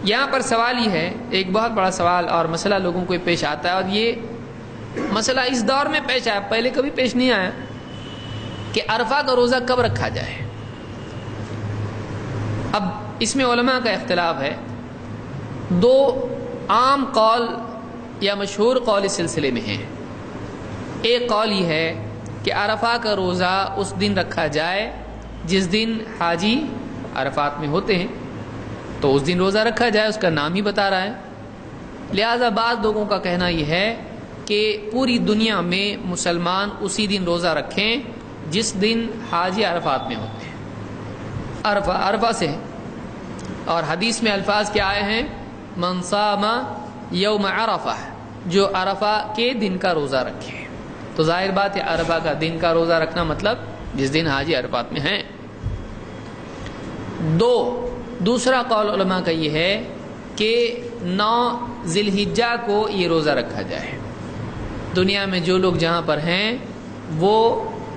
یہاں پر سوال یہ ہے، ایک بہت بڑا سوال اور مسئلہ لوگوں کو پیش آتا ہے، اور یہ مسئلہ اس دور میں پیش آیا، پہلے کبھی پیش نہیں آیا، کہ عرفہ کا روزہ کب رکھا جائے۔ اب اس میں علماء کا اختلاف ہے، دو عام قول یا مشہور قول اس سلسلے میں ہیں۔ ایک قول یہ ہے کہ عرفہ کا روزہ اس دن رکھا جائے جس دن حاجی عرفات میں ہوتے ہیں، تو اس دن روزہ رکھا جائے، اس کا نام ہی بتا رہا ہے۔ لہذا بعض لوگوں کا کہنا یہ ہے کہ پوری دنیا میں مسلمان اسی دن روزہ رکھیں جس دن حاجی عرفات میں ہوتے ہیں، عرفہ سے ہے۔ اور حدیث میں الفاظ کیا آئے ہیں؟ من صام یوم عرفہ، جو عرفہ کے دن کا روزہ رکھے۔ تو ظاہر بات ہے عرفہ کا دن کا روزہ رکھنا مطلب جس دن حاجی عرفات میں ہیں۔ دوسرا قول علماء کا یہ ہے کہ 9 ذی الحجہ کو یہ روزہ رکھا جائے۔ دنیا میں جو لوگ جہاں پر ہیں وہ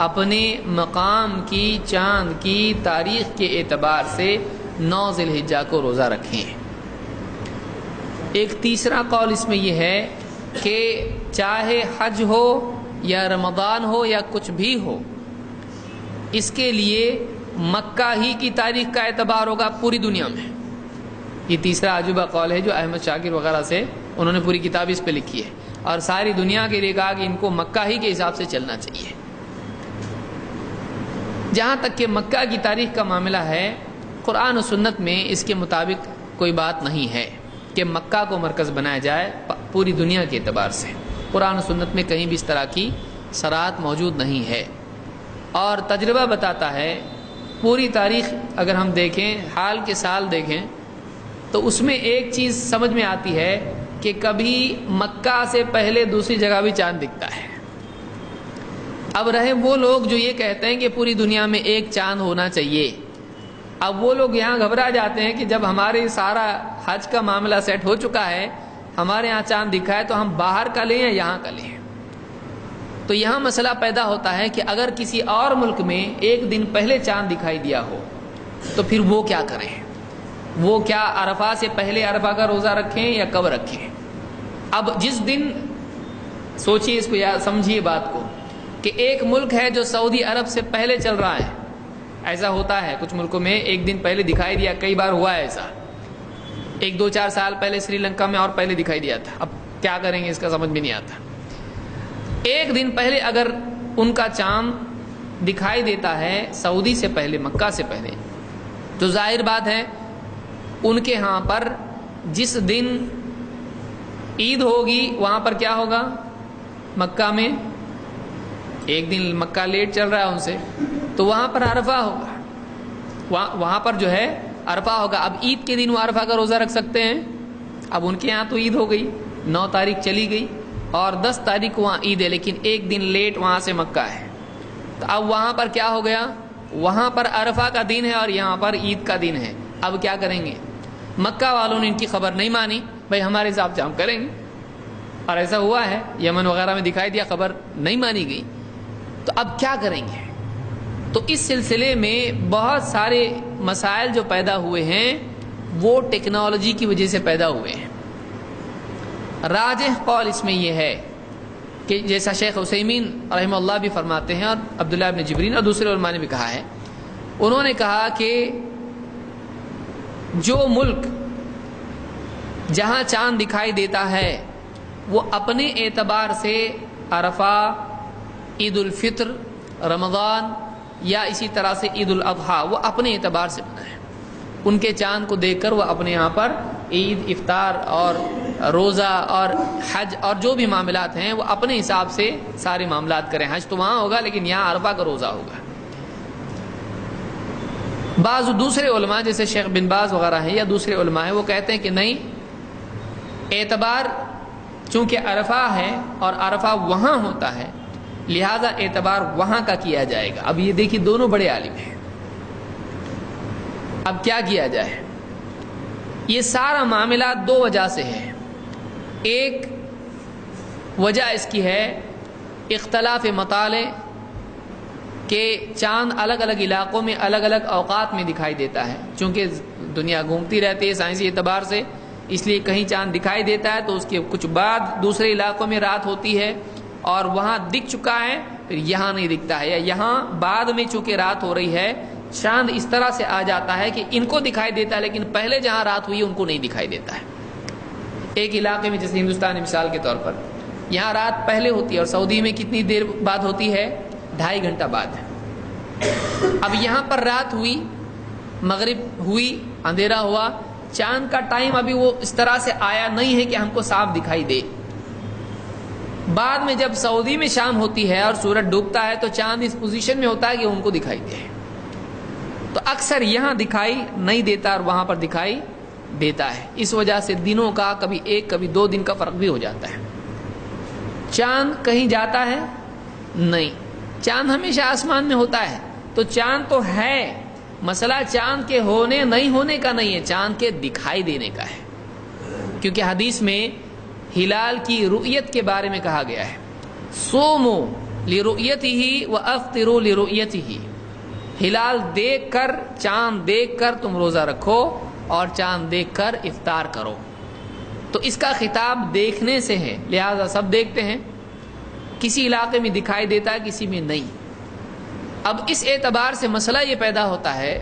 اپنے مقام کی چاند کی تاریخ کے اعتبار سے 9 ذی الحجہ کو روزہ رکھیں۔ ایک تیسرا قول اس میں یہ ہے کہ چاہے حج ہو یا رمضان ہو یا کچھ بھی ہو، اس کے لیے مکہ ہی کی تاریخ کا اعتبار ہوگا پوری دنیا میں۔ یہ تیسرا عجوبہ قول ہے جو احمد شاکر وغیرہ سے انہوں نے پوری کتاب اس پہ لکھی ہے، اور ساری دنیا کے لیے کہا کہ ان کو مکہ ہی کے حساب سے چلنا چاہیے۔ جہاں تک کہ مکہ کی تاریخ کا معاملہ ہے، قرآن و سنت میں اس کے مطابق کوئی بات نہیں ہے کہ مکہ کو مرکز بنایا جائے پوری دنیا کے اعتبار سے۔ قرآن و سنت میں کہیں بھی اس طرح کی صراحت موجود نہیں ہے، اور تجربہ بتاتا ہے، پوری تاریخ اگر ہم دیکھیں، حال کے سال دیکھیں، تو اس میں ایک چیز سمجھ میں آتی ہے کہ کبھی مکہ سے پہلے دوسری جگہ بھی چاند دکھتا ہے۔ اب رہے وہ لوگ جو یہ کہتے ہیں کہ پوری دنیا میں ایک چاند ہونا چاہیے، اب وہ لوگ یہاں گھبرا جاتے ہیں کہ جب ہمارے سارا حج کا معاملہ سیٹ ہو چکا ہے، ہمارے یہاں چاند دکھا ہے، تو ہم باہر کا لیں یا یہاں کا لیں۔ تو یہاں مسئلہ پیدا ہوتا ہے کہ اگر کسی اور ملک میں ایک دن پہلے چاند دکھائی دیا ہو تو پھر وہ کیا کریں؟ وہ کیا عرفہ سے پہلے عرفہ کا روزہ رکھیں یا کب رکھیں؟ اب جس دن سوچیے، اس کو یا سمجھیے بات کو، کہ ایک ملک ہے جو سعودی عرب سے پہلے چل رہا ہے، ایسا ہوتا ہے کچھ ملکوں میں، ایک دن پہلے دکھائی دیا، کئی بار ہوا ہے ایسا، 1-2-4 سال پہلے سری لنکا میں اور پہلے دکھائی دیا تھا، اب کیا کریں گے اس کا سمجھ میں نہیں آتا۔ ایک دن پہلے اگر ان کا چاند دکھائی دیتا ہے سعودی سے پہلے، مکہ سے پہلے، تو ظاہر بات ہے ان کے ہاں پر جس دن عید ہوگی وہاں پر کیا ہوگا؟ مکہ میں ایک دن مکہ لیٹ چل رہا ہے ان سے، تو وہاں پر عرفہ ہوگا، وہاں پر جو ہے عرفہ ہوگا۔ اب عید کے دن وہ عرفہ کا روزہ رکھ سکتے ہیں؟ اب ان کے ہاں تو عید ہو گئی، 9 تاریخ چلی گئی اور 10 تاریخ کو وہاں عید ہے، لیکن ایک دن لیٹ وہاں سے مکہ ہے، تو اب وہاں پر کیا ہو گیا؟ وہاں پر عرفہ کا دن ہے اور یہاں پر عید کا دن ہے۔ اب کیا کریں گے؟ مکہ والوں نے ان کی خبر نہیں مانی، بھائی ہمارے حساب سے ہم کریں گے، اور ایسا ہوا ہے، یمن وغیرہ میں دکھائی دیا، خبر نہیں مانی گئی، تو اب کیا کریں گے؟ تو اس سلسلے میں بہت سارے مسائل جو پیدا ہوئے ہیں وہ ٹیکنالوجی کی وجہ سے پیدا ہوئے ہیں۔ راجح قول اس میں یہ ہے کہ جیسا شیخ عثیمین رحمہ اللہ بھی فرماتے ہیں، اور عبداللہ ابن جبرین اور دوسرے علماء نے بھی کہا ہے، انہوں نے کہا کہ جو ملک جہاں چاند دکھائی دیتا ہے وہ اپنے اعتبار سے عرفہ، عید الفطر، رمضان یا اسی طرح سے عید الاضحیٰ وہ اپنے اعتبار سے بنائے، ان کے چاند کو دیکھ کر وہ اپنے یہاں پر عید، افطار اور روزہ اور حج اور جو بھی معاملات ہیں وہ اپنے حساب سے سارے معاملات کریں۔ حج تو وہاں ہوگا لیکن یہاں عرفہ کا روزہ ہوگا۔ بعض دوسرے علماء جیسے شیخ بن باز وغیرہ ہیں یا دوسرے علماء ہیں، وہ کہتے ہیں کہ نہیں، اعتبار چونکہ عرفہ ہے اور عرفہ وہاں ہوتا ہے، لہذا اعتبار وہاں کا کیا جائے گا۔ اب یہ دیکھیے دونوں بڑے عالم ہیں، اب کیا کیا جائے؟ یہ سارا معاملہ 2 وجہ سے ہے۔ ایک وجہ اس کی ہے اختلاف مطالع، کہ چاند الگ الگ علاقوں میں الگ الگ اوقات میں دکھائی دیتا ہے، چونکہ دنیا گھومتی رہتی ہے سائنسی اعتبار سے، اس لیے کہیں چاند دکھائی دیتا ہے تو اس کے کچھ بعد دوسرے علاقوں میں رات ہوتی ہے اور وہاں دکھ چکا ہے، پھر یہاں نہیں دکھتا ہے، یا یہاں بعد میں چونکہ رات ہو رہی ہے چاند اس طرح سے آ جاتا ہے کہ ان کو دکھائی دیتا ہے لیکن پہلے جہاں رات ہوئی ان کو نہیں دکھائی دیتا ہے۔ ایک علاقے میں جیسے ہندوستان مثال کے طور پر یہاں رات پہلے ہوتی ہے اور سعودی میں کتنی دیر بعد ہوتی ہے؟ 2.5 گھنٹہ بعد ہے۔ اب یہاں پر رات ہوئی، مغرب ہوئی، اندھیرا ہوا، چاند کا ٹائم ابھی وہ اس طرح سے آیا نہیں ہے کہ ہم کو صاف دکھائی دے۔ بعد میں جب سعودی میں شام ہوتی ہے اور سورج ڈوبتا ہے تو چاند اس پوزیشن میں ہوتا ہے کہ ان کو دکھائی دے، تو اکثر یہاں دکھائی نہیں دیتا اور وہاں پر دکھائی دیتا ہے۔ اس وجہ سے دنوں کا کبھی 1 کبھی 2 دن کا فرق بھی ہو جاتا ہے۔ چاند کہیں جاتا ہے؟ نہیں، چاند ہمیشہ آسمان میں ہوتا ہے، تو چاند تو ہے، مسئلہ چاند کے ہونے نہیں ہونے کا نہیں ہے، چاند کے دکھائی دینے کا ہے، کیونکہ حدیث میں ہلال کی رؤیت کے بارے میں کہا گیا ہے، صوموا لرؤیتہ وافطروا لرؤیتہ، ہلال دیکھ کر، چاند دیکھ کر تم روزہ رکھو اور چاند دیکھ کر افطار کرو۔ تو اس کا خطاب دیکھنے سے ہے، لہذا سب دیکھتے ہیں، کسی علاقے میں دکھائی دیتا ہے کسی میں نہیں۔ اب اس اعتبار سے مسئلہ یہ پیدا ہوتا ہے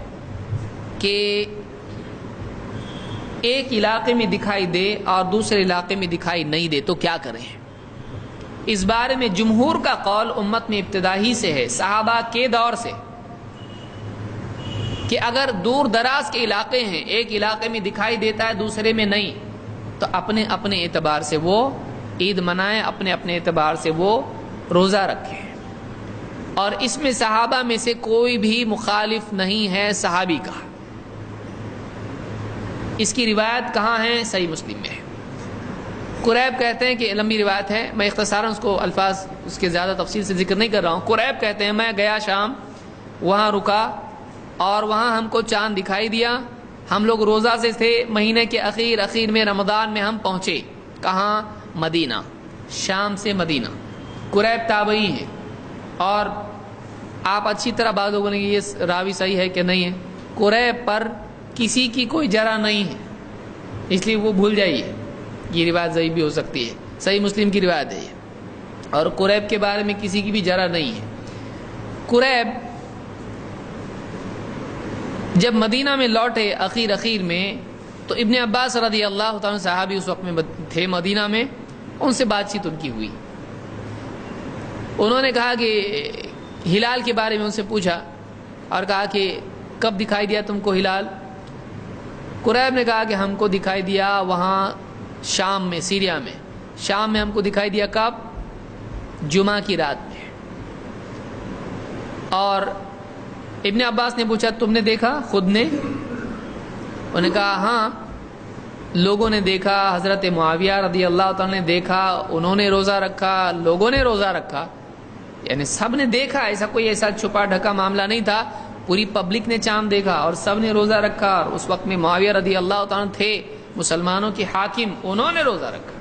کہ ایک علاقے میں دکھائی دے اور دوسرے علاقے میں دکھائی نہیں دے تو کیا کریں؟ اس بارے میں جمہور کا قول امت میں ابتدا ہی سے ہے، صحابہ کے دور سے، کہ اگر دور دراز کے علاقے ہیں، ایک علاقے میں دکھائی دیتا ہے دوسرے میں نہیں، تو اپنے اپنے اعتبار سے وہ عید منائیں، اپنے اپنے اعتبار سے وہ روزہ رکھیں، اور اس میں صحابہ میں سے کوئی بھی مخالف نہیں ہے صحابی کا۔ اس کی روایت کہاں ہے؟ صحیح مسلم میں ہے۔ قریب کہتے ہیں کہ لمبی روایت ہے، میں اختصاراً اس کو الفاظ اس کے زیادہ تفصیل سے ذکر نہیں کر رہا ہوں۔ قریب کہتے ہیں میں گیا شام، وہاں رکا اور وہاں ہم کو چاند دکھائی دیا، ہم لوگ روزہ سے تھے، مہینے کے اخیر میں رمضان میں ہم پہنچے، کہاں؟ مدینہ، شام سے مدینہ۔ قریب تابعی ہے، اور آپ اچھی طرح بات ہوگا کہ یہ راوی صحیح ہے کہ نہیں ہے، قریب پر کسی کی کوئی جرح نہیں ہے، اس لیے وہ بھول جائیے، یہ روایت ضعیف بھی ہو سکتی ہے، صحیح مسلم کی روایت ہے یہ، اور قریب کے بارے میں کسی کی بھی جرح نہیں ہے۔ قریب جب مدینہ میں لوٹے اخیر میں، تو ابن عباس رضی اللہ تعالیٰ صحابی اس وقت میں تھے مدینہ میں، ان سے بات چیت ان کی ہوئی، انہوں نے کہا کہ ہلال کے بارے میں ان سے پوچھا اور کہا کہ کب دکھائی دیا تم کو ہلال؟ قریب نے کہا کہ ہم کو دکھائی دیا وہاں شام میں، سیریا میں، شام میں ہم کو دکھائی دیا کب؟ جمعہ کی رات میں۔ اور ابن عباس نے پوچھا تم نے دیکھا خود نے؟ انہوں نے کہا ہاں، لوگوں نے دیکھا، حضرت معاویہ رضی اللہ تعالیٰ نے دیکھا، انہوں نے روزہ رکھا، لوگوں نے روزہ رکھا، یعنی سب نے دیکھا، ایسا کوئی ایسا چھپا ڈھکا معاملہ نہیں تھا، پوری پبلک نے چاند دیکھا اور سب نے روزہ رکھا، اور اس وقت میں معاویہ رضی اللہ تعالیٰ تھے مسلمانوں کے حاکم، انہوں نے روزہ رکھا۔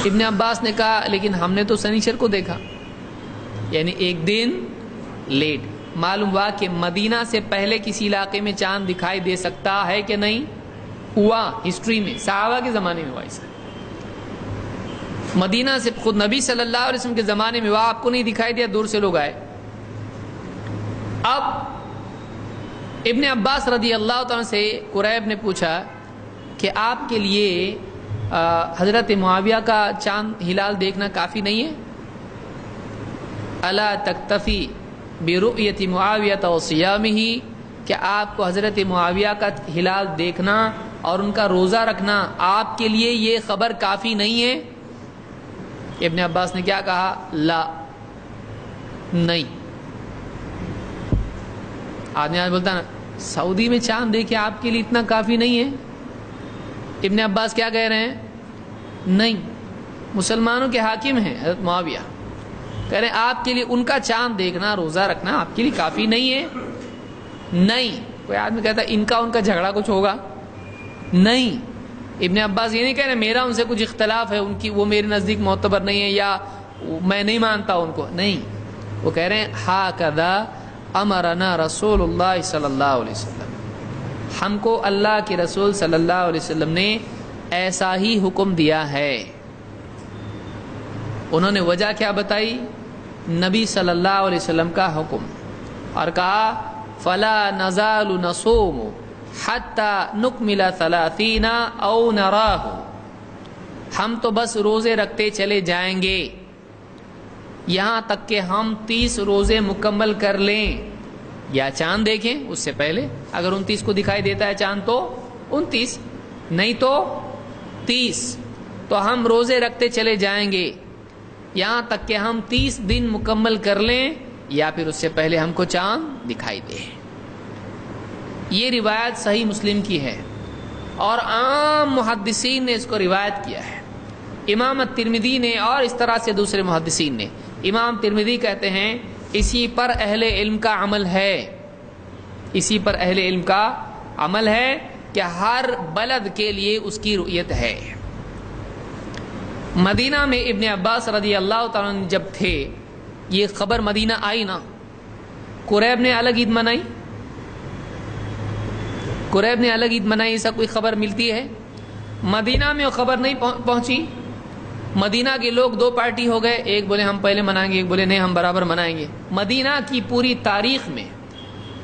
ابن عباس نے کہا لیکن ہم نے تو سنیچر کو دیکھا، یعنی ایک دن لیٹ۔ معلوم ہوا کہ مدینہ سے پہلے کسی علاقے میں چاند دکھائی دے سکتا ہے کہ نہیں؟ ہوا، ہسٹری میں صحابہ کے زمانے میں ہوا ایسا، مدینہ سے خود نبی صلی اللہ علیہ وسلم کے زمانے میں ہوا، آپ کو نہیں دکھائی دیا، دور سے لوگ آئے۔ اب ابن عباس رضی اللہ تعالیٰ سے قریب نے پوچھا کہ آپ کے لیے حضرت معاویہ کا چاند ہلال دیکھنا کافی نہیں ہے؟ الا تکتفی برؤیت معاویہ وصیامہ، کہ آپ کو حضرت معاویہ کا ہلال دیکھنا اور ان کا روزہ رکھنا آپ کے لیے یہ خبر کافی نہیں ہے؟ ابن عباس نے کیا کہا؟ لا، نہیں۔ آدمی آج بولتا نا سعودی میں چاند دیکھے آپ کے لیے اتنا کافی نہیں ہے؟ ابن عباس کیا کہہ رہے ہیں؟ نہیں، مسلمانوں کے حاکم ہیں حضرت معاویہ، کہہ رہے ہیں آپ کے لیے ان کا چاند دیکھنا، روزہ رکھنا آپ کے لیے کافی نہیں ہے؟ نہیں۔ کوئی آدمی کہتا ہے ان کا جھگڑا کچھ ہوگا؟ نہیں، ابن عباس یہ نہیں کہہ رہے میرا ان سے کچھ اختلاف ہے، ان کی وہ میرے نزدیک معتبر نہیں ہے یا میں نہیں مانتا ان کو، نہیں، وہ کہہ رہے ہیں ہاکذا امرنا رسول اللہ صلی اللہ علیہ وسلم، ہم کو اللہ کے رسول صلی اللہ علیہ وسلم نے ایسا ہی حکم دیا ہے۔ انہوں نے وجہ کیا بتائی؟ نبی صلی اللہ علیہ وسلم کا حکم، اور کہا فلا نزال نصوم حتی نکمل 30 او نراہ، ہم تو بس روزے رکھتے چلے جائیں گے یہاں تک کہ ہم 30 روزے مکمل کر لیں، یا چاند دیکھیں اس سے پہلے، اگر 29 کو دکھائی دیتا ہے چاند تو 29، نہیں تو 30، تو ہم روزے رکھتے چلے جائیں گے یہاں تک کہ ہم 30 دن مکمل کر لیں، یا پھر اس سے پہلے ہم کو چاند دکھائی دے۔ یہ روایت صحیح مسلم کی ہے، اور عام محدثین نے اس کو روایت کیا ہے، امام ترمذی نے اور اس طرح سے دوسرے محدثین نے۔ امام ترمذی کہتے ہیں اسی پر اہل علم کا عمل ہے، اسی پر اہل علم کا عمل ہے کہ ہر بلد کے لیے اس کی رؤیت ہے۔ مدینہ میں ابن عباس رضی اللہ تعالیٰ عنہ جب تھے، یہ خبر مدینہ آئی نا، قریب نے الگ عید منائی، قریب نے الگ عید منائی، ایسا کوئی خبر ملتی ہے؟ مدینہ میں وہ خبر نہیں پہنچی۔ مدینہ کے لوگ دو پارٹی ہو گئے، ایک بولے ہم پہلے منائیں گے، ایک بولے نہیں ہم برابر منائیں گے۔ مدینہ کی پوری تاریخ میں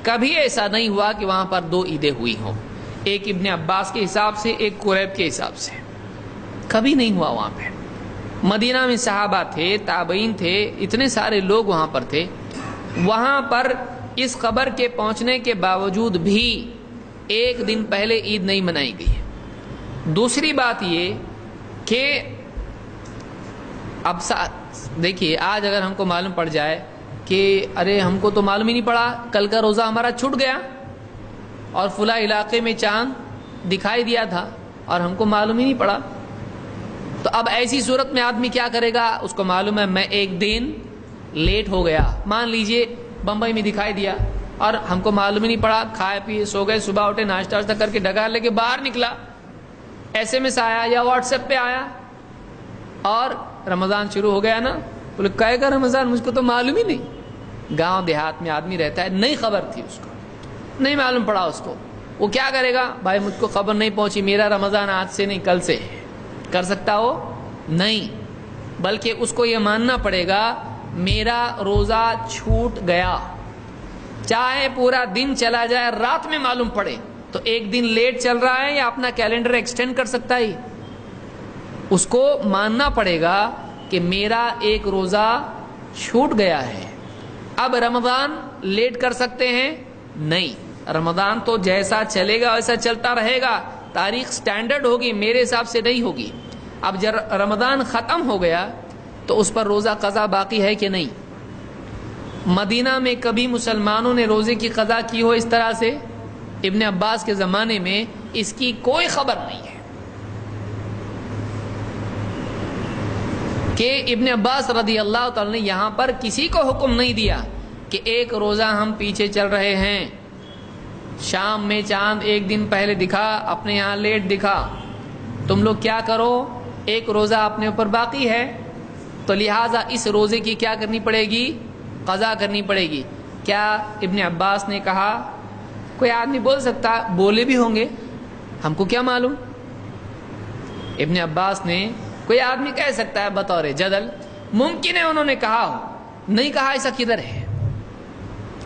کبھی ایسا نہیں ہوا کہ وہاں پر دو عیدیں ہوئی ہوں، ایک ابن عباس کے حساب سے، ایک قریب کے حساب سے، کبھی نہیں ہوا وہاں پہ۔ مدینہ میں صحابہ تھے، تابعین تھے، اتنے سارے لوگ وہاں پر تھے، وہاں پر اس خبر کے پہنچنے کے باوجود بھی ایک دن پہلے عید نہیں منائی گئی۔ دوسری بات یہ کہ اب دیکھیے آج اگر ہم کو معلوم پڑ جائے کہ ارے ہم کو تو معلوم ہی نہیں پڑا، کل کا روزہ ہمارا چھوٹ گیا اور فلاں علاقے میں چاند دکھائی دیا تھا اور ہم کو معلوم ہی نہیں پڑا، تو اب ایسی صورت میں آدمی کیا کرے گا؟ اس کو معلوم ہے میں ایک دن لیٹ ہو گیا، مان لیجئے بمبئی میں دکھائی دیا اور ہم کو معلوم ہی نہیں پڑا، کھائے پیے سو گئے، صبح اٹھے ناشتہ واشتہ کر کے ڈگار لے کے باہر نکلا، ایس ایم ایس آیا یا واٹس ایپ پہ آیا اور رمضان شروع ہو گیا نا، بولے کہے گا رمضان، مجھ کو تو معلوم ہی نہیں۔ گاؤں دیہات میں آدمی رہتا ہے، نئی خبر تھی اس کو، نہیں معلوم پڑا اس کو، وہ کیا کرے گا؟ بھائی مجھ کو خبر نہیں پہنچی، میرا رمضان آج سے نہیں کل سے، کر سکتا ہو؟ نہیں، بلکہ اس کو یہ ماننا پڑے گا میرا روزہ چھوٹ گیا، چاہے پورا دن چلا جائے، رات میں معلوم پڑے تو ایک دن لیٹ چل رہا ہے یا اپنا کیلنڈر ایکسٹینڈ کر سکتا ہے، اس کو ماننا پڑے گا کہ میرا ایک روزہ چھوٹ گیا ہے۔ اب رمضان لیٹ کر سکتے ہیں؟ نہیں، رمضان تو جیسا چلے گا ویسا چلتا رہے گا، تاریخ سٹینڈرڈ ہوگی، میرے حساب سے نہیں ہوگی۔ اب جب رمضان ختم ہو گیا تو اس پر روزہ قضا باقی ہے کہ نہیں؟ مدینہ میں کبھی مسلمانوں نے روزے کی قضا کی ہو اس طرح سے؟ ابن عباس کے زمانے میں اس کی کوئی خبر نہیں ہے کہ ابن عباس رضی اللہ تعالی نے یہاں پر کسی کو حکم نہیں دیا کہ ایک روزہ ہم پیچھے چل رہے ہیں، شام میں چاند ایک دن پہلے دکھا، اپنے یہاں لیٹ دکھا، تم لوگ کیا کرو، ایک روزہ اپنے اوپر باقی ہے تو لہٰذا اس روزے کی کیا کرنی پڑے گی؟ قضا کرنی پڑے گی۔ کیا ابن عباس نے کہا؟ کوئی آدمی بول سکتا، بولے بھی ہوں گے، ہم کو کیا معلوم؟ ابن عباس نے، کوئی آدمی کہہ سکتا ہے بطور جدل، ممکن ہے انہوں نے کہا ہو، نہیں کہا ایسا کدھر ہے؟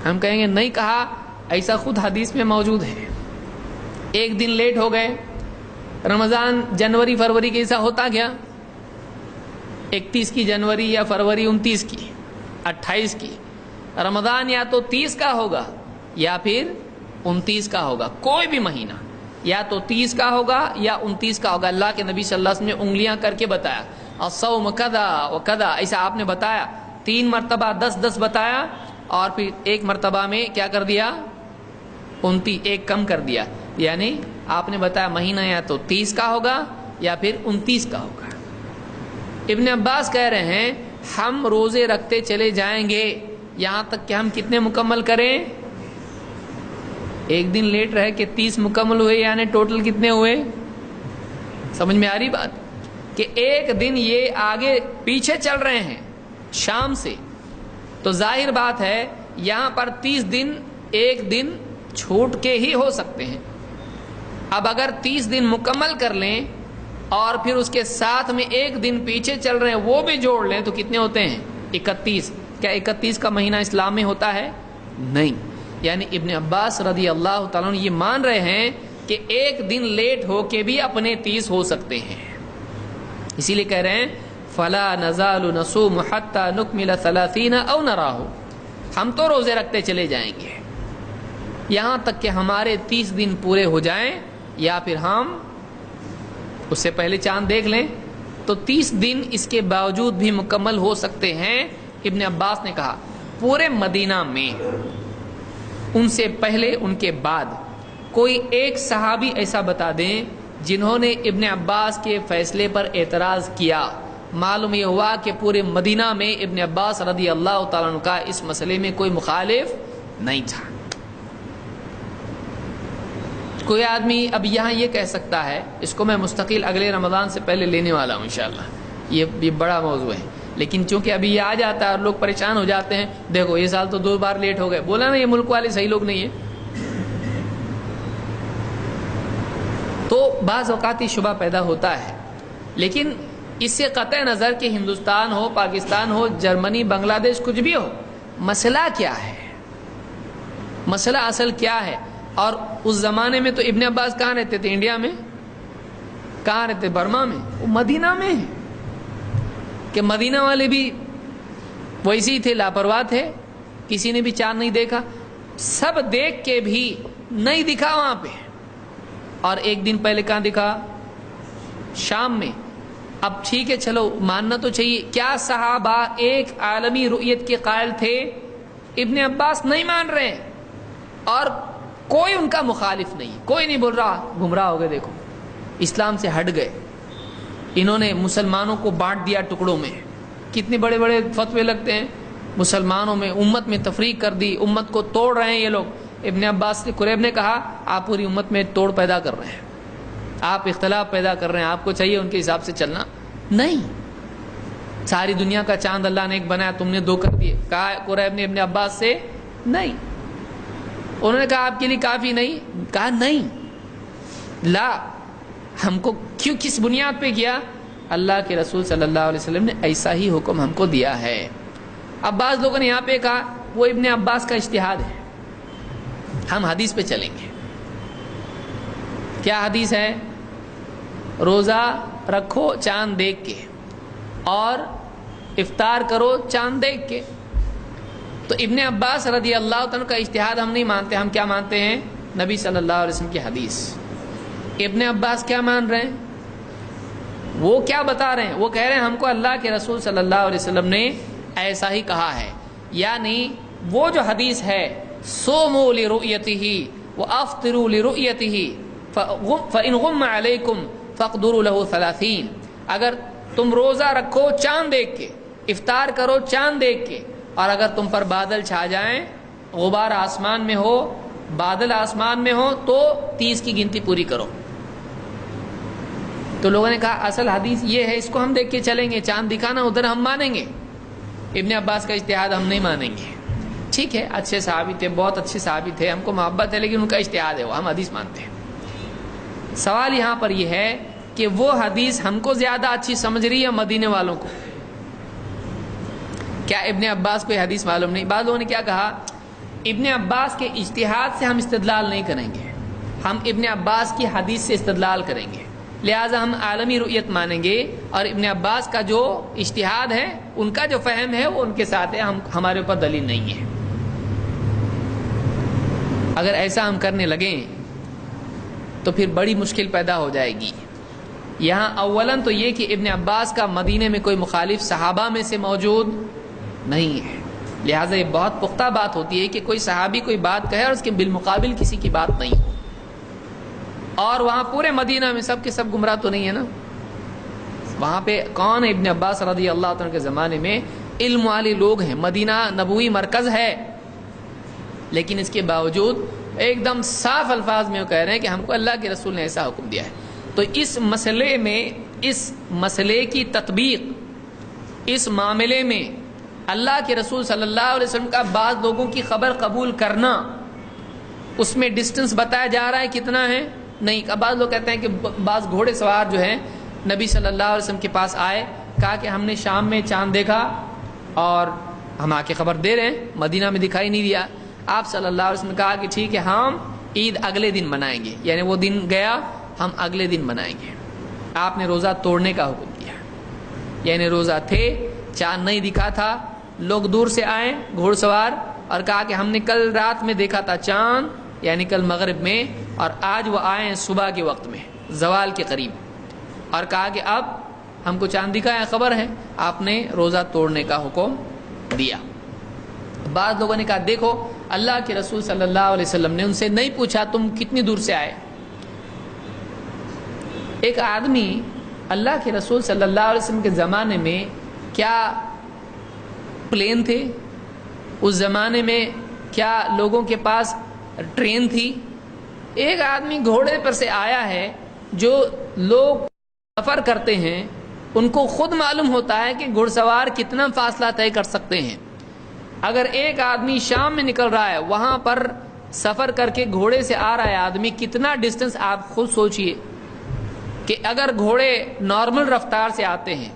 ہم کہیں گے نہیں کہا، ایسا خود حدیث میں موجود ہے۔ ایک دن لیٹ ہو گئے، رمضان جنوری فروری کے ایسا ہوتا گیا، 31 کی جنوری یا فروری 29 کی 28 کی، رمضان یا تو 30 کا ہوگا یا پھر 29 کا ہوگا، کوئی بھی مہینہ یا تو 30 کا ہوگا یا 29 کا ہوگا۔ اللہ کے نبی صلی اللہ علیہ وسلم نے انگلیاں کر کے بتایا، الصوم کذا و کذا، ایسا آپ نے بتایا، 3 مرتبہ 10 بتایا اور پھر ایک مرتبہ میں کیا کر دیا؟ 29، ایک کم کر دیا، یعنی آپ نے بتایا مہینہ یا تو 30 کا ہوگا یا پھر 29 کا ہوگا۔ ابن عباس کہہ رہے ہیں ہم روزے رکھتے چلے جائیں گے یہاں تک کہ ہم کتنے مکمل کریں؟ ایک دن لیٹ رہے کہ 30 مکمل ہوئے، یعنی ٹوٹل کتنے ہوئے؟ سمجھ میں آ رہی بات کہ ایک دن یہ آگے پیچھے چل رہے ہیں شام سے، تو ظاہر بات ہے یہاں پر 30 دن ایک دن چھوٹ کے ہی ہو سکتے ہیں. اب اگر 30 دن مکمل کر لیں اور پھر اس کے ساتھ میں ایک دن پیچھے چل رہے ہیں وہ بھی جوڑ لیں تو کتنے ہوتے ہیں؟ 31. کیا 31 کا مہینہ اسلام میں ہوتا ہے؟ نہیں. یعنی ابن عباس رضی اللہ تعالیٰ عنہ یہ مان رہے ہیں کہ ایک دن لیٹ ہو کے بھی اپنے 30 ہو سکتے ہیں. اسی لیے کہہ رہے ہیں فلا نزال نصوم حتى نكمل 30 او نراہ، ہم تو روزے رکھتے چلے جائیں گے یہاں تک کہ ہمارے 30 دن پورے ہو جائیں یا پھر ہم اس سے پہلے چاند دیکھ لیں. تو 30 دن اس کے باوجود بھی مکمل ہو سکتے ہیں. ابن عباس نے کہا پورے مدینہ میں ان سے پہلے ان کے بعد کوئی ایک صحابی ایسا بتا دیں جنہوں نے ابن عباس کے فیصلے پر اعتراض کیا. معلوم یہ ہوا کہ پورے مدینہ میں ابن عباس رضی اللہ تعالیٰ عنہ کا اس مسئلے میں کوئی مخالف نہیں تھا. کوئی آدمی اب یہاں یہ کہہ سکتا ہے، اس کو میں مستقل اگلے رمضان سے پہلے لینے والا ہوں انشاءاللہ، یہ بڑا موضوع ہے، لیکن چونکہ ابھی یہ آ جاتا ہے اور لوگ پریشان ہو جاتے ہیں، دیکھو یہ سال تو 2 بار لیٹ ہو گئے، بولا نا یہ ملک والے صحیح لوگ نہیں ہیں. تو بعض اوقات شبہ پیدا ہوتا ہے، لیکن اس سے قطع نظر کہ ہندوستان ہو، پاکستان ہو، جرمنی، بنگلہ دیش، کچھ بھی ہو، مسئلہ کیا ہے، مسئلہ اصل کیا ہے. اور اس زمانے میں تو ابن عباس کہاں رہتے تھے؟ انڈیا میں. کہاں رہتے؟ برما میں. وہ مدینہ میں ہے کہ مدینہ والے بھی ویسے ہی تھے، لاپرواہ تھے، کسی نے بھی چاند نہیں دیکھا، سب دیکھ کے بھی نہیں دکھا وہاں پہ. اور ایک دن پہلے کہاں دکھا؟ شام میں. اب ٹھیک ہے چلو ماننا تو چاہیے، کیا صحابہ ایک عالمی رؤیت کے قائل تھے؟ ابن عباس نہیں مان رہے ہیں اور کوئی ان کا مخالف نہیں، کوئی نہیں بول رہا گمراہ ہو گئے، دیکھو اسلام سے ہٹ گئے، انہوں نے مسلمانوں کو بانٹ دیا ٹکڑوں میں. کتنے بڑے بڑے فتوے لگتے ہیں مسلمانوں میں، امت میں تفریق کر دی، امت کو توڑ رہے ہیں یہ لوگ. ابن عباس قریب نے کہا آپ پوری امت میں توڑ پیدا کر رہے ہیں، آپ اختلاف پیدا کر رہے ہیں، آپ کو چاہیے ان کے حساب سے چلنا. نہیں، ساری دنیا کا چاند اللہ نے ایک بنایا، تم نے 2 کر دیے. کہا قریب نے ابن عباس سے نہیں. انہوں نے کہا آپ کے لیے کافی نہیں؟ کہا نہیں، لا، ہم کو کیوں، کس بنیاد پہ کیا؟ اللہ کے رسول صلی اللہ علیہ وسلم نے ایسا ہی حکم ہم کو دیا ہے. اب بعض لوگوں نے یہاں پہ کہا وہ ابن عباس کا اجتہاد ہے. ہم حدیث پہ چلیں گے. کیا حدیث ہے؟ روزہ رکھو چاند دیکھ کے اور افطار کرو چاند دیکھ کے. تو ابن عباس رضی اللہ عنہ کا اجتہاد ہم نہیں مانتے، ہم کیا مانتے ہیں؟ نبی صلی اللہ علیہ وسلم کی حدیث. ابن عباس کیا مان رہے ہیں؟ وہ کیا بتا رہے ہیں؟ وہ کہہ رہے ہیں ہم کو اللہ کے رسول صلی اللہ علیہ وسلم نے ایسا ہی کہا ہے. یعنی وہ جو حدیث ہے صوموا لرؤیتہ وافطروا لرؤیتہ فإن غم علیکم فاقدروا له 30، اگر تم روزہ رکھو چاند دیکھ کے، افطار کرو چاند دیکھ کے، اور اگر تم پر بادل چھا جائیں، غبار آسمان میں ہو، بادل آسمان میں ہو، تو 30 کی گنتی پوری کرو. تو لوگوں نے کہا اصل حدیث یہ ہے، اس کو ہم دیکھ کے چلیں گے، چاند دکھانا ادھر ہم مانیں گے، ابن عباس کا اجتہاد ہم نہیں مانیں گے. ٹھیک ہے، اچھے صحابی تھے، بہت اچھے صحابی تھے، ہم کو محبت ہے، لیکن ان کا اجتہاد ہے، وہ ہم حدیث مانتے ہیں. سوال یہاں پر یہ ہے کہ وہ حدیث ہم کو زیادہ اچھی سمجھ رہی ہے مدینے والوں کو؟ کیا ابن عباس کو یہ حدیث معلوم نہیں؟ بعض لوگوں نے کیا کہا، ابن عباس کے اجتہاد سے ہم استدلال نہیں کریں گے، ہم ابن عباس کی حدیث سے استدلال کریں گے، لہٰذا ہم عالمی رؤیت مانیں گے، اور ابن عباس کا جو اجتہاد ہے، ان کا جو فہم ہے، وہ ان کے ساتھ ہے، ہمارے اوپر دلیل نہیں ہے. اگر ایسا ہم کرنے لگیں تو پھر بڑی مشکل پیدا ہو جائے گی. یہاں اولاً تو یہ کہ ابن عباس کا مدینے میں کوئی مخالف صحابہ میں سے موجود نہیں ہے، لہٰذا یہ بہت پختہ بات ہوتی ہے کہ کوئی صحابی کوئی بات کہے اور اس کے بالمقابل کسی کی بات نہیں ہو. اور وہاں پورے مدینہ میں سب کے سب گمراہ تو نہیں ہے نا. وہاں پہ کون ہے؟ ابن عباس رضی اللہ عنہ کے زمانے میں علم والے لوگ ہیں، مدینہ نبوی مرکز ہے، لیکن اس کے باوجود ایک دم صاف الفاظ میں وہ کہہ رہے ہیں کہ ہم کو اللہ کے رسول نے ایسا حکم دیا ہے. تو اس مسئلے میں، اس مسئلے کی تطبیق، اس معاملے میں اللہ کے رسول صلی اللہ علیہ وسلم کا بعض لوگوں کی خبر قبول کرنا، اس میں ڈسٹنس بتایا جا رہا ہے کتنا ہے؟ نہیں. بعض لوگ کہتے ہیں کہ بعض گھوڑے سوار جو ہیں نبی صلی اللہ علیہ وسلم کے پاس آئے، کہا کہ ہم نے شام میں چاند دیکھا اور ہم آ کے خبر دے رہے ہیں، مدینہ میں دکھائی نہیں دیا. آپ صلی اللہ علیہ وسلم نے کہا کہ ٹھیک ہے، ہم عید اگلے دن منائیں گے، یعنی وہ دن گیا ہم اگلے دن منائیں گے. آپ نے روزہ توڑنے کا حکم دیا، یعنی روزہ تھے، چاند نہیں دکھا تھا، لوگ دور سے آئے گھوڑ سوار اور کہا کہ ہم نے کل رات میں دیکھا تھا چاند، یعنی کل مغرب میں، اور آج وہ آئے ہیں صبح کے وقت میں زوال کے قریب، اور کہا کہ اب ہم کو چاند دکھا ہے، خبر ہے. آپ نے روزہ توڑنے کا حکم دیا. بعض لوگوں نے کہا دیکھو اللہ کے رسول صلی اللہ علیہ وسلم نے ان سے نہیں پوچھا تم کتنی دور سے آئے. ایک آدمی اللہ کے رسول صلی اللہ علیہ وسلم کے زمانے میں کیا پلین تھے؟ اس زمانے میں کیا لوگوں کے پاس ٹرین تھی؟ ایک آدمی گھوڑے پر سے آیا ہے. جو لوگ سفر کرتے ہیں ان کو خود معلوم ہوتا ہے کہ گھڑ سوار کتنا فاصلہ طے کر سکتے ہیں. اگر ایک آدمی شام میں نکل رہا ہے، وہاں پر سفر کر کے گھوڑے سے آ رہا ہے آدمی، کتنا ڈسٹنس آپ خود سوچئے کہ اگر گھوڑے نارمل رفتار سے آتے ہیں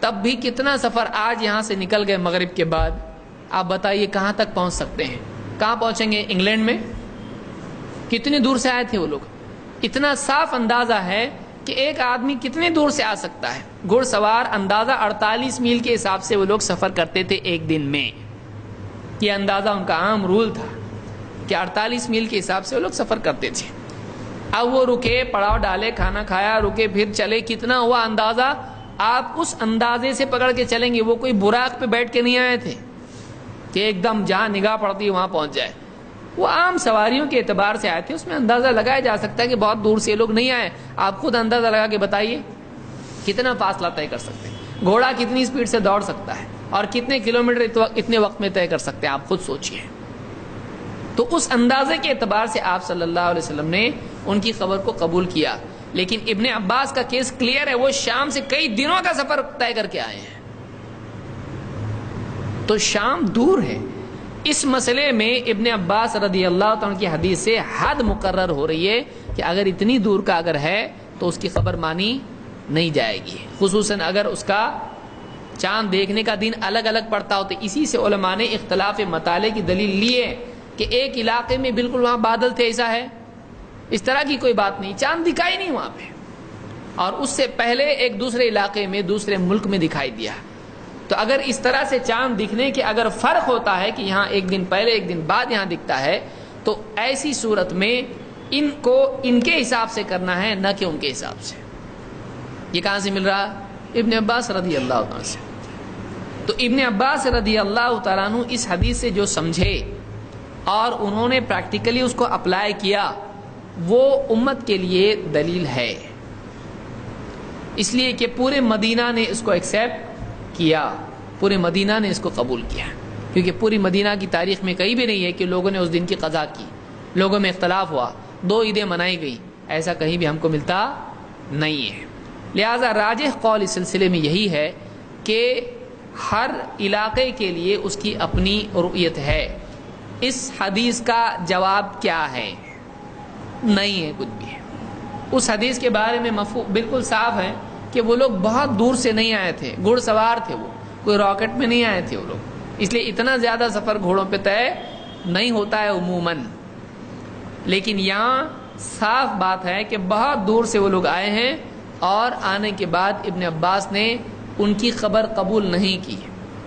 تب بھی کتنا سفر آج یہاں سے نکل گئے مغرب کے بعد. آپ بتائیے کہاں تک پہنچ سکتے ہیں؟ کہاں پہنچیں گے؟ انگلینڈ میں. کتنی دور سے آئے تھے وہ لوگ؟ اتنا صاف اندازہ ہے کہ ایک آدمی کتنے دور سے آ سکتا ہے. گھڑ سوار اندازہ 48 میل کے حساب سے وہ لوگ سفر کرتے تھے ایک دن میں. یہ اندازہ ان کا عام رول تھا کہ 48 میل کے حساب سے وہ لوگ سفر کرتے تھے. اب وہ رکے، پڑاؤ ڈالے، کھانا کھایا، رکے، پھر چلے. کتنا ہوا اندازہ؟ آپ اس اندازے سے پکڑ کے چلیں گے. وہ کوئی براق پہ بیٹھ کے نہیں آئے تھے کہ ایک دم جہاں نگاہ پڑتی ہے وہاں پہنچ جائے. وہ عام سواریوں کے اعتبار سے آئے تھے. اس میں اندازہ لگایا جا سکتا ہے کہ بہت دور سے لوگ نہیں آئے. آپ خود اندازہ لگا کے بتائیے کتنا فاصلہ طے کر سکتے ہیں. گھوڑا کتنی سپیڈ سے دوڑ سکتا ہے اور کتنے کلومیٹر اتنے وقت میں طے کر سکتے ہیں، آپ خود سوچئے. تو اس اندازے کے اعتبار سے آپ صلی اللہ علیہ وسلم نے ان کی خبر کو قبول کیا. لیکن ابن عباس کا کیس کلیئر ہے، وہ شام سے کئی دنوں کا سفر طے کر کے آئے ہیں. تو شام دور ہے. اس مسئلے میں ابن عباس رضی اللہ تعالیٰ کی حدیث سے حد مقرر ہو رہی ہے کہ اگر اتنی دور کا اگر ہے تو اس کی خبر مانی نہیں جائے گی، خصوصاً اگر اس کا چاند دیکھنے کا دن الگ الگ پڑتا ہو. تو اسی سے علماء نے اختلاف مطالعے کی دلیل لی ہے کہ ایک علاقے میں بالکل وہاں بادل تھے، ایسا ہے، اس طرح کی کوئی بات نہیں، چاند دکھائی نہیں وہاں پہ، اور اس سے پہلے ایک دوسرے علاقے میں دوسرے ملک میں دکھائی دیا. تو اگر اس طرح سے چاند دکھنے کے اگر فرق ہوتا ہے کہ یہاں ایک دن پہلے ایک دن بعد یہاں دکھتا ہے، تو ایسی صورت میں ان کو ان کے حساب سے کرنا ہے، نہ کہ ان کے حساب سے. یہ کہاں سے مل رہا؟ ابن عباس رضی اللہ عنہ سے. تو ابن عباس رضی اللہ تعالیٰ عنہ اس حدیث سے جو سمجھے اور انہوں نے پریکٹیکلی اس کو اپلائی کیا، وہ امت کے لیے دلیل ہے. اس لیے کہ پورے مدینہ نے اس کو ایکسیپٹ کیا، پورے مدینہ نے اس کو قبول کیا. کیونکہ پوری مدینہ کی تاریخ میں کہیں بھی نہیں ہے کہ لوگوں نے اس دن کی قضا کی، لوگوں میں اختلاف ہوا، 2 عیدیں منائی گئی، ایسا کہیں بھی ہم کو ملتا نہیں ہے. لہذا راجح قول اس سلسلے میں یہی ہے کہ ہر علاقے کے لیے اس کی اپنی رؤیت ہے. اس حدیث کا جواب کیا ہے؟ نہیں ہے کچھ بھی. اس حدیث کے بارے میں مفہوم بالکل صاف ہے کہ وہ لوگ بہت دور سے نہیں آئے تھے، گھڑ سوار تھے، وہ کوئی راکٹ میں نہیں آئے تھے وہ لوگ. اس لیے اتنا زیادہ سفر گھوڑوں پہ طے نہیں ہوتا ہے عموماً. لیکن یہاں صاف بات ہے کہ بہت دور سے وہ لوگ آئے ہیں، اور آنے کے بعد ابن عباس نے ان کی خبر قبول نہیں کی.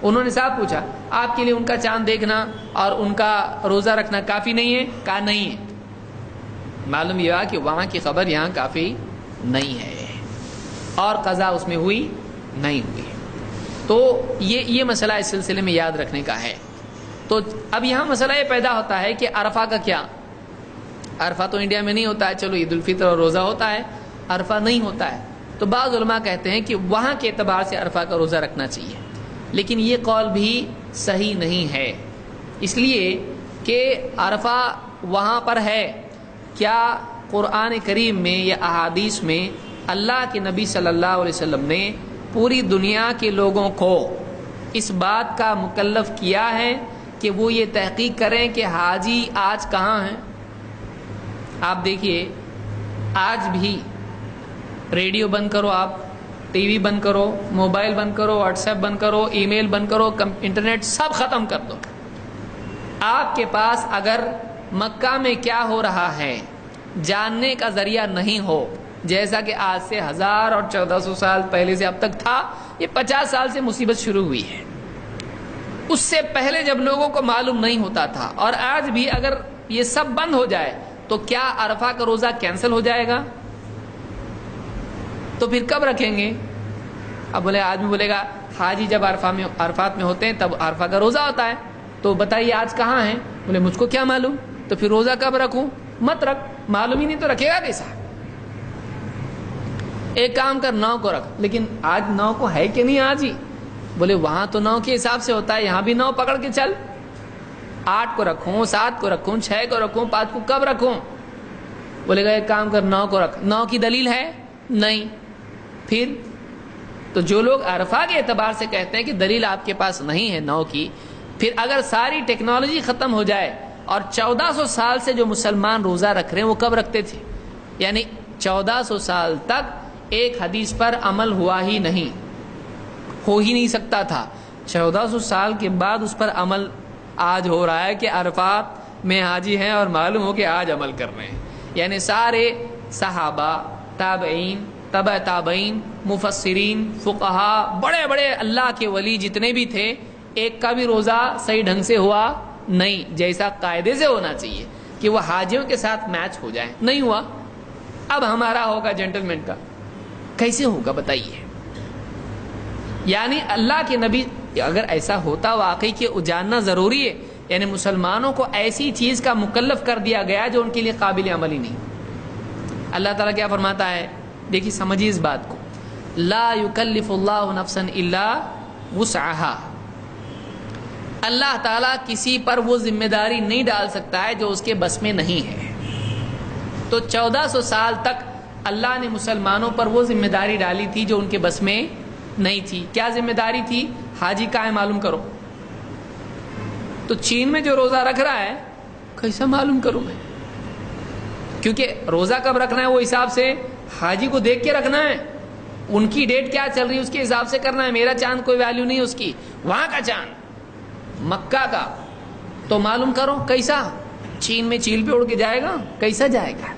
انہوں نے صاحب پوچھا آپ کے لیے ان کا چاند دیکھنا اور ان کا روزہ رکھنا کافی نہیں ہے؟ کہا نہیں ہے. معلوم یہ ہوا کہ وہاں کی خبر یہاں کافی نہیں ہے اور قضا اس میں ہوئی نہیں ہوئی. تو یہ مسئلہ اس سلسلے میں یاد رکھنے کا ہے. تو اب یہاں مسئلہ یہ پیدا ہوتا ہے کہ عرفہ کا کیا؟ عرفہ تو انڈیا میں نہیں ہوتا ہے، چلو عید الفطر اور روزہ ہوتا ہے، عرفہ نہیں ہوتا ہے. تو بعض علماء کہتے ہیں کہ وہاں کے اعتبار سے عرفہ کا روزہ رکھنا چاہیے، لیکن یہ قول بھی صحیح نہیں ہے. اس لیے کہ عرفہ وہاں پر ہے. کیا قرآن کریم میں یا احادیث میں اللہ کے نبی صلی اللہ علیہ وسلم نے پوری دنیا کے لوگوں کو اس بات کا مکلف کیا ہے کہ وہ یہ تحقیق کریں کہ حاجی آج کہاں ہیں. آپ دیکھیے آج بھی ریڈیو بند کرو، آپ ٹی وی بند کرو، موبائل بند کرو، واٹس ایپ بند کرو، ای میل بند کرو، انٹرنیٹ سب ختم کر دو، آپ کے پاس اگر مکہ میں کیا ہو رہا ہے جاننے کا ذریعہ نہیں ہو، جیسا کہ آج سے 1000 اور 1400 سال پہلے سے اب تک تھا، یہ 50 سال سے مصیبت شروع ہوئی ہے. اس سے پہلے جب لوگوں کو معلوم نہیں ہوتا تھا، اور آج بھی اگر یہ سب بند ہو جائے تو کیا عرفہ کا روزہ کینسل ہو جائے گا؟ تو پھر کب رکھیں گے؟ اب بولے آدمی بولے گا حاجی جب عرفات میں ہوتے ہیں تب عرفہ کا روزہ ہوتا ہے، تو بتائیے آج کہاں ہیں؟ بولے مجھ کو کیا معلوم، تو پھر روزہ کب رکھوں؟ مت رکھ، معلوم ہی نہیں تو رکھے گا کیسا؟ ایک کام کر 9 کو رکھ، لیکن آج 9 کو ہے کہ نہیں آج ہی؟ بولے وہاں تو 9 کے حساب سے ہوتا ہے، یہاں بھی 9 پکڑ کے چل، 8 کو رکھوں، 7 کو رکھوں، 6 کو رکھوں، 5 کو کب رکھوں؟ بولے گا ایک کام کر 9 کو رکھ. 9 کی دلیل ہے؟ نہیں. پھر تو جو لوگ عرفہ کے اعتبار سے کہتے ہیں کہ دلیل آپ کے پاس نہیں ہے 9 کی، پھر اگر ساری ٹیکنالوجی ختم ہو جائے اور 1400 سال سے جو مسلمان روزہ رکھ رہے ہیں وہ کب رکھتے تھے؟ یعنی 1400 سال تک ایک حدیث پر عمل ہوا ہی نہیں، ہو ہی نہیں سکتا تھا. 1400 سال کے بعد اس پر عمل آج ہو رہا ہے کہ عرفات میں حاجی ہیں اور معلوم ہو کہ آج عمل کر رہے ہیں. یعنی سارے صحابہ، تابعین، تبع تابعین، مفسرین، فقہا، بڑے بڑے اللہ کے ولی جتنے بھی تھے، ایک کا بھی روزہ صحیح ڈھنگ سے ہوا نہیں جیسا قاعدے سے ہونا چاہیے کہ وہ حاجیوں کے ساتھ میچ ہو جائے، نہیں ہوا. اب ہمارا ہوگا جنٹلمین کا، کیسے ہوگا بتائیے؟ یعنی اللہ کے نبی اگر ایسا ہوتا واقعی کہ جاننا ضروری ہے، یعنی مسلمانوں کو ایسی چیز کا مکلف کر دیا گیا جو ان کے لیے قابل عمل ہی نہیں. اللہ تعالیٰ کیا فرماتا ہے؟ دیکھیے سمجھیے اس بات کو، لا یکلف اللہ نفسا الا وسعها. اللہ تعالیٰ کسی پر وہ ذمہ داری نہیں ڈال سکتا ہے جو اس کے بس میں نہیں ہے. تو 1400 سال تک اللہ نے مسلمانوں پر وہ ذمہ داری ڈالی تھی جو ان کے بس میں نہیں تھی. کیا ذمہ داری تھی؟ حاجی کا ہے معلوم کرو. تو چین میں جو روزہ رکھ رہا ہے کیسا معلوم کروں میں؟ کیونکہ روزہ کب رکھنا ہے وہ حساب سے حاجی کو دیکھ کے رکھنا ہے، ان کی ڈیٹ کیا چل رہی ہے اس کے حساب سے کرنا ہے. میرا چاند کوئی ویلیو نہیں اس کی، وہاں کا چاند مکہ کا، تو معلوم کرو کیسا. چین میں چیل پہ اڑ کے جائے گا؟ کیسا جائے گا؟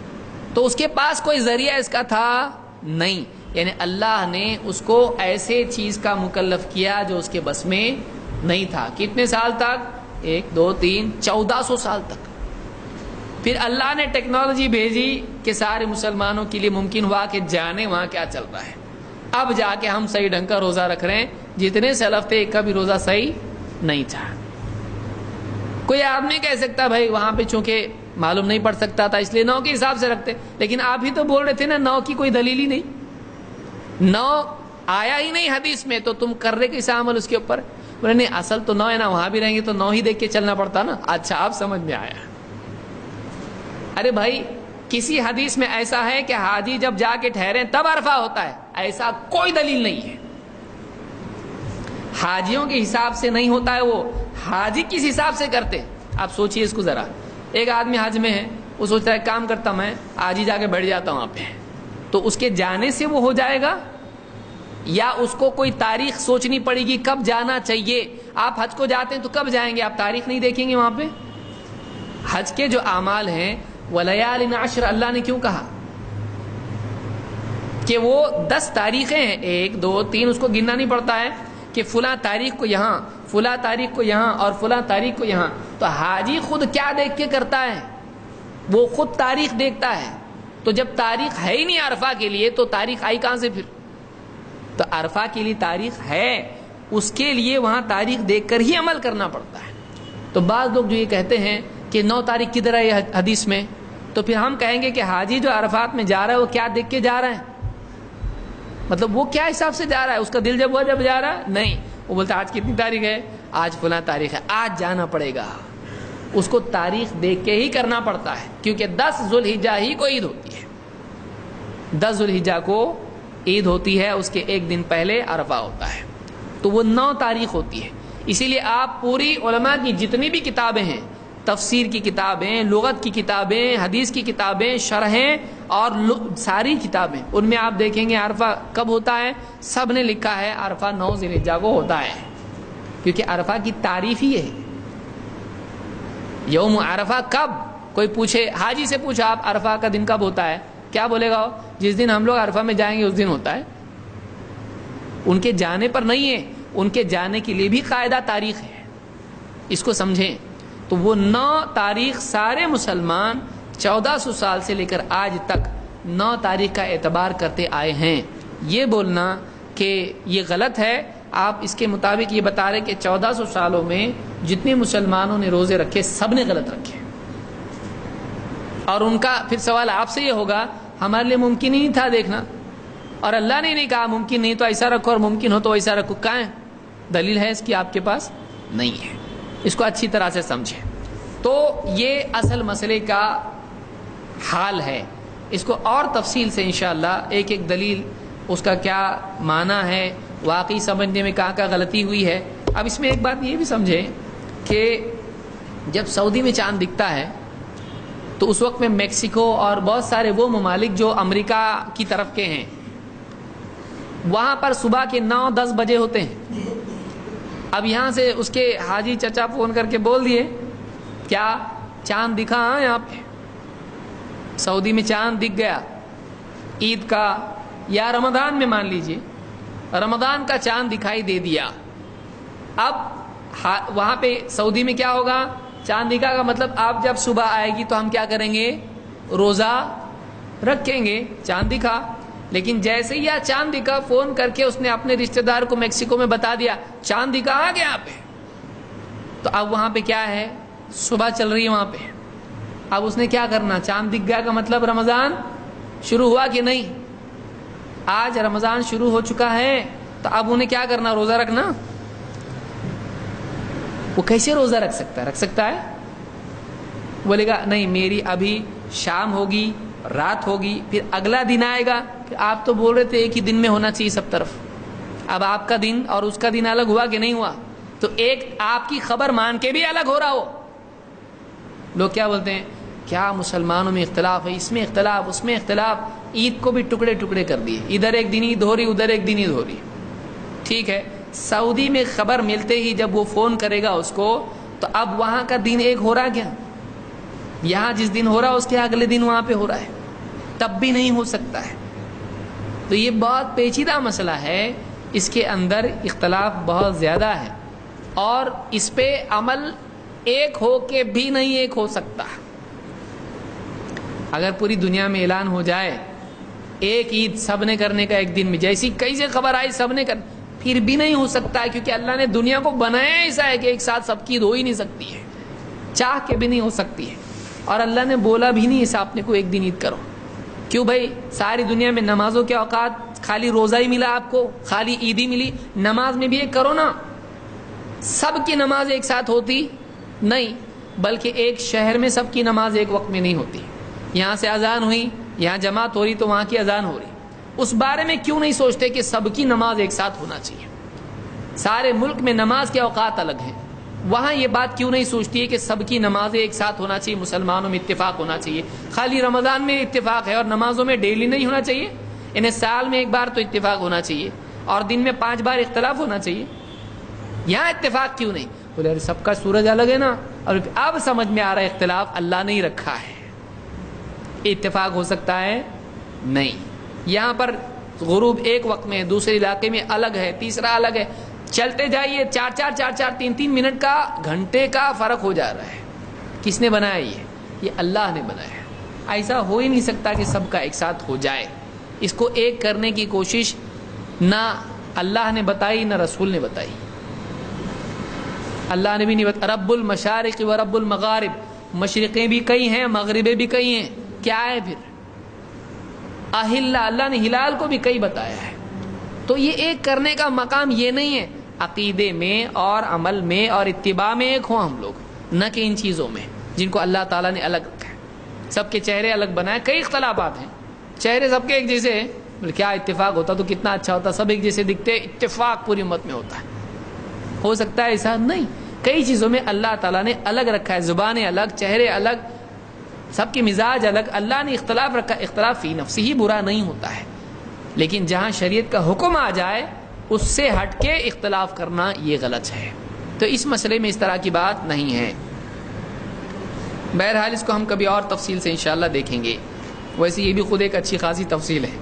تو اس کے پاس کوئی ذریعہ اس کا تھا نہیں. یعنی اللہ نے اس کو ایسے چیز کا مکلف کیا جو اس کے بس میں نہیں تھا. کتنے سال تک؟ 1 2 3 1400 سال تک. پھر اللہ نے ٹیکنالوجی بھیجی کہ سارے مسلمانوں کے لیے ممکن ہوا کہ جانے وہاں کیا چل رہا ہے. اب جا کے ہم صحیح ڈھنگ کا روزہ رکھ رہے ہیں، جتنے سلف تھے ایک کا بھی روزہ صحیح نہیں تھا. کوئی آدمی کہہ سکتا بھائی وہاں پہ چونکہ معلوم نہیں پڑ سکتا تھا اس لیے 9 کے حساب سے رکھتے، لیکن آپ ہی تو بول رہے تھے نا 9 کی کوئی دلیل ہی نہیں، 9 آیا ہی نہیں حدیث میں، تو تم کر رہے کیسا عمل اس کے اوپر؟ بولے نہیں اصل تو 9 ہے نا، وہاں بھی رہیں گے تو 9 ہی دیکھ کے چلنا پڑتا نا. اچھا آپ سمجھ میں آیا. ارے بھائی کسی حدیث میں ایسا ہے کہ حاجی جب جا کے ٹھہرے تب عرفہ ہوتا ہے؟ ایسا کوئی دلیل نہیں ہے. حاجیوں کے حساب سے نہیں ہوتا ہے، وہ حاجی کس حساب سے کرتے؟ آپ سوچئے اس کو ذرا. ایک آدمی حج میں ہے، وہ سوچتا ہے کام کرتا میں آج ہی جا کے بیٹھ جاتا ہوں وہاں پہ، تو اس کے جانے سے وہ ہو جائے گا یا اس کو کوئی تاریخ سوچنی پڑے گی کب جانا چاہیے؟ آپ حج کو جاتے ہیں تو کب جائیں گے؟ آپ تاریخ نہیں دیکھیں گے وہاں پہ؟ حج کے جو اعمال ہیں وَلَيَالٍ عَشْرٍ اللہ نے کیوں کہا کہ وہ 10 تاریخیں ہیں، 1 2 3 اس کو گننا نہیں پڑتا ہے کہ فلاں تاریخ کو یہاں، فلاں تاریخ کو یہاں اور فلاں تاریخ کو یہاں. تو حاجی خود کیا دیکھ کے کرتا ہے؟ وہ خود تاریخ دیکھتا ہے. تو جب تاریخ ہے ہی نہیں عرفہ کے لیے تو تاریخ آئی کہاں سے پھر؟ تو عرفہ کے لیے تاریخ ہے، اس کے لیے وہاں تاریخ دیکھ کر ہی عمل کرنا پڑتا ہے. تو بعض لوگ جو یہ کہتے ہیں کہ 9 تاریخ کدھر ہے حدیث میں، تو پھر ہم کہیں گے کہ حاجی جو عرفات میں جا رہا ہے وہ کیا دیکھ کے جا رہا ہے؟ مطلب وہ کیا حساب سے جا رہا ہے؟ اس کا دل جب ہوا جب جا رہا ہے؟ نہیں، وہ بولتا ہے آج کتنی تاریخ ہے؟ آج فلاں تاریخ ہے، آج جانا پڑے گا. اس کو تاریخ دیکھ کے ہی کرنا پڑتا ہے، کیونکہ 10 ذوالحجہ ہی کو عید ہوتی ہے. 10 ذوالحجہ کو عید ہوتی ہے، اس کے ایک دن پہلے عرفہ ہوتا ہے. تو وہ 9 تاریخ ہوتی ہے. اسی لیے آپ پوری علماء کی جتنی بھی کتابیں ہیں، تفسیر کی کتابیں، لغت کی کتابیں، حدیث کی کتابیں، شرحیں اور ساری کتابیں، ان میں آپ دیکھیں گے عرفہ کب ہوتا ہے، سب نے لکھا ہے عرفہ 9 ذی الحجہ کو ہوتا ہے، کیونکہ عرفہ کی تعریف ہی ہے. یوم عرفہ کب؟ کوئی پوچھے، حاجی سے پوچھا آپ عرفہ کا دن کب ہوتا ہے، کیا بولے گا؟ جس دن ہم لوگ عرفہ میں جائیں گے اس دن ہوتا ہے. ان کے جانے پر نہیں ہے، ان کے جانے کے لیے بھی قاعدہ تاریخ ہے، اس کو سمجھیں. تو وہ 9 تاریخ سارے مسلمان 1400 سال سے لے کر آج تک 9 تاریخ کا اعتبار کرتے آئے ہیں. یہ بولنا کہ یہ غلط ہے. آپ اس کے مطابق یہ بتا رہے کہ 1400 سالوں میں جتنے مسلمانوں نے روزے رکھے سب نے غلط رکھے، اور ان کا پھر سوال آپ سے یہ ہوگا ہمارے لیے ممکن ہی نہیں تھا دیکھنا، اور اللہ نے نہیں کہا ممکن نہیں تو ایسا رکھو اور ممکن ہو تو ایسا رکھو. کہاں ہے دلیل؟ ہے اس کی آپ کے پاس؟ نہیں ہے. اس کو اچھی طرح سے سمجھیں. تو یہ اصل مسئلے کا حال ہے. اس کو اور تفصیل سے انشاءاللہ ایک ایک دلیل، اس کا کیا معنی ہے، واقعی سمجھنے میں کہاں غلطی ہوئی ہے. اب اس میں ایک بات یہ بھی سمجھیں کہ جب سعودی میں چاند دکھتا ہے تو اس وقت میں میکسیکو اور بہت سارے وہ ممالک جو امریکہ کی طرف کے ہیں، وہاں پر صبح کے 9-10 بجے ہوتے ہیں. اب یہاں سے اس کے حاجی چچا فون کر کے بول دیے کیا چاند دکھا؟ ہاں یہاں پہ سعودی میں چاند دکھ گیا عید کا، یا رمضان میں مان لیجئے رمضان کا چاند دکھائی دے دیا. اب وہاں پہ سعودی میں کیا ہوگا؟ چاند دکھا کا مطلب آپ جب صبح آئے گی تو ہم کیا کریں گے؟ روزہ رکھیں گے. چاند دکھا. لیکن جیسے ہی چاند دکھا، فون کر کے اس نے اپنے رشتہ دار کو میکسیکو میں بتا دیا چاند دکھا آ گیا پہ، تو اب وہاں پہ کیا ہے؟ صبح چل رہی ہے وہاں پہ. اب اس نے کیا کرنا؟ چاند دکھ گیا کا مطلب رمضان شروع ہوا کہ نہیں؟ آج رمضان شروع ہو چکا ہے، تو اب انہیں کیا کرنا؟ روزہ رکھنا. وہ کیسے روزہ رکھ سکتا ہے؟ رکھ سکتا ہے؟ بولے گا نہیں میری ابھی شام ہوگی، رات ہوگی، پھر اگلا دن آئے گا. کہ آپ تو بول رہے تھے ایک ہی دن میں ہونا چاہیے سب طرف، اب آپ کا دن اور اس کا دن الگ ہوا کہ نہیں ہوا؟ تو ایک آپ کی خبر مان کے بھی الگ ہو رہا ہو. لوگ کیا بولتے ہیں؟ کیا مسلمانوں میں اختلاف ہے، اس میں اختلاف، اس میں اختلاف. عید کو بھی ٹکڑے ٹکڑے کر دیے، ادھر ایک دن عید ہو رہی، ادھر ایک دن عید ہو رہی. ٹھیک ہے، سعودی میں خبر ملتے ہی جب وہ فون کرے گا اس کو، تو اب وہاں کا دن ایک ہو رہا کیا؟ یہاں جس دن ہو رہا اس کے اگلے دن وہاں پہ ہو رہا ہے، تب بھی نہیں ہو سکتا ہے. تو یہ بہت پیچیدہ مسئلہ ہے، اس کے اندر اختلاف بہت زیادہ ہے، اور اس پہ عمل ایک ہو کے بھی نہیں ایک ہو سکتا. اگر پوری دنیا میں اعلان ہو جائے ایک عید سب نے کرنے کا ایک دن میں، جیسی کئی سے خبر آئی سب نے پھر بھی نہیں ہو سکتا ہے، کیونکہ اللہ نے دنیا کو بنایا ایسا ہے کہ ایک ساتھ سب کی عید ہو ہی نہیں سکتی ہے، چاہ کے بھی نہیں ہو سکتی ہے. اور اللہ نے بولا بھی نہیں ایسا اپنے کو ایک دن عید کرو. کیوں بھائی؟ ساری دنیا میں نمازوں کے اوقات خالی روزہ ہی ملا آپ کو، خالی عید ہی ملی، نماز میں بھی ایک کرو نا. سب کی نماز ایک ساتھ ہوتی نہیں، بلکہ ایک شہر میں سب کی نماز ایک وقت میں نہیں ہوتی. یہاں سے اذان ہوئی، یہاں جماعت ہو رہی تو وہاں کی اذان ہو رہی. اس بارے میں کیوں نہیں سوچتے کہ سب کی نماز ایک ساتھ ہونا چاہیے؟ سارے ملک میں نماز کے اوقات الگ ہیں، وہاں یہ بات کیوں نہیں سوچتی ہے کہ سب کی نمازیں ایک ساتھ ہونا چاہیے، مسلمانوں میں اتفاق ہونا چاہیے؟ خالی رمضان میں اتفاق ہے اور نمازوں میں ڈیلی نہیں ہونا چاہیے؟ انہیں سال میں ایک بار تو اتفاق ہونا چاہیے، اور دن میں 5 بار اختلاف ہونا چاہیے. یہاں اتفاق کیوں نہیں؟ بولے ارے سب کا سورج الگ ہے نا. اور اب سمجھ میں آ رہا ہے اختلاف اللہ نے ہی رکھا ہے، اتفاق ہو سکتا ہے نہیں. یہاں پر غروب ایک وقت میں ہے، دوسرے علاقے میں الگ ہے، تیسرا الگ ہے. چلتے جائیے 4 3 منٹ کا، گھنٹے کا فرق ہو جا رہا ہے. کس نے بنایا؟ یہ اللہ نے بنایا. ایسا ہو ہی نہیں سکتا کہ سب کا ایک ساتھ ہو جائے. اس کو ایک کرنے کی کوشش نہ اللہ نے بتائی نہ رسول نے بتائی. اللہ نے بھی نہیں بتایا. رب المشارق و رب المغارب، مشرقیں بھی کئی ہیں، مغربیں بھی کئی ہیں. کیا ہے پھر؟ اللہ نے ہلال کو بھی کئی بتایا ہے. تو یہ ایک کرنے کا مقام یہ نہیں ہے. عقیدے میں اور عمل میں اور اتباع میں ایک ہوں ہم لوگ، نہ کہ ان چیزوں میں جن کو اللہ تعالیٰ نے الگ رکھا ہے. سب کے چہرے الگ بنائے، کئی اختلافات ہیں، چہرے سب کے ایک جیسے ہیں. کیا اتفاق ہوتا تو کتنا اچھا ہوتا، سب ایک جیسے دکھتے، اتفاق پوری امت میں ہوتا ہے. ہو سکتا ہے ایسا؟ نہیں. کئی چیزوں میں اللہ تعالیٰ نے الگ رکھا ہے، زبانیں الگ، چہرے الگ، سب کے مزاج الگ، اللہ نے اختلاف رکھا. اختلاف فی نفسی ہی برا نہیں ہوتا ہے، لیکن جہاں شریعت کا حکم آ جائے اس سے ہٹ کے اختلاف کرنا یہ غلط ہے. تو اس مسئلے میں اس طرح کی بات نہیں ہے. بہرحال اس کو ہم کبھی اور تفصیل سے انشاءاللہ دیکھیں گے. ویسے یہ بھی خود ایک اچھی خاصی تفصیل ہے.